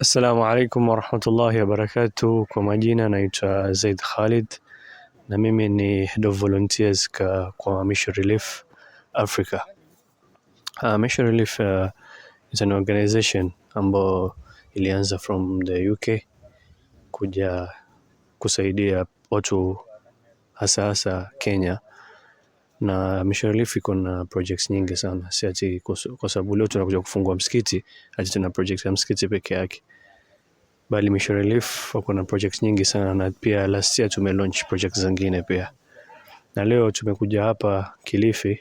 Assalamu alaikum warahmatullahi wabarakatuh. Kwa majina naitwa Zaid Khalid na mimi ni Head of Volunteers kwa Mission Relief Africa. Mission Relief is an organization ambayo ilianza from the UK kuja kusaidia watu hasa Kenya, na Mission Relief iko na projects nyingi sana. Si ati kwa sababu leo tunakuja kufungua msikiti ati tuna projects ya msikiti peke yake, bali Mission Relief wako na projects nyingi sana, na pia last year tumelaunch projects zingine pia. Na leo tumekuja hapa Kilifi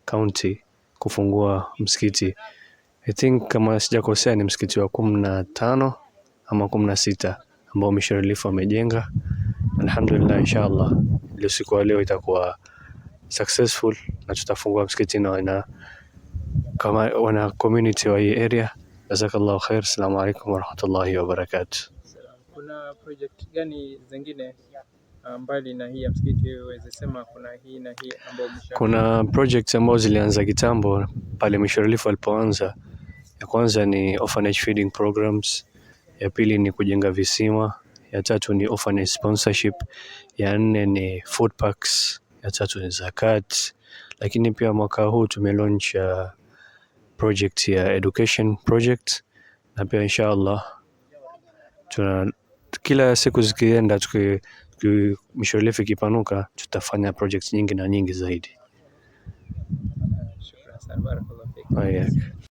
County kufungua msikiti. I think kama sijakosea ni msikiti wa 15 ama 16 ambao Mission Relief wamejenga. Alhamdulillah, inshallah leo siku leo itakuwa successful na tutafungua msikiti na kama wana community wa hii area. Jazakallahu khair. Assalamu alaikum warahmatullahi wabarakatuh. Kuna project gani zingine mbali na hii ya msikiti uweze sema kuna hii na hii ambayo Kuna projects ambazo zilianza kitambo pale Mission Relief walipoanza. Ya kwanza ni orphanage feeding programs, ya pili ni kujenga visima, ya tatu ni orphanage sponsorship, ya nne ni food packs, ya tatu ni zakat. Lakini pia mwaka huu tumelaunch project ya education project, na pia inshallah kila siku zikienda Mission Relief ikipanuka tutafanya projects nyingi na nyingi zaidi. Shukran sana, barakallahu fik.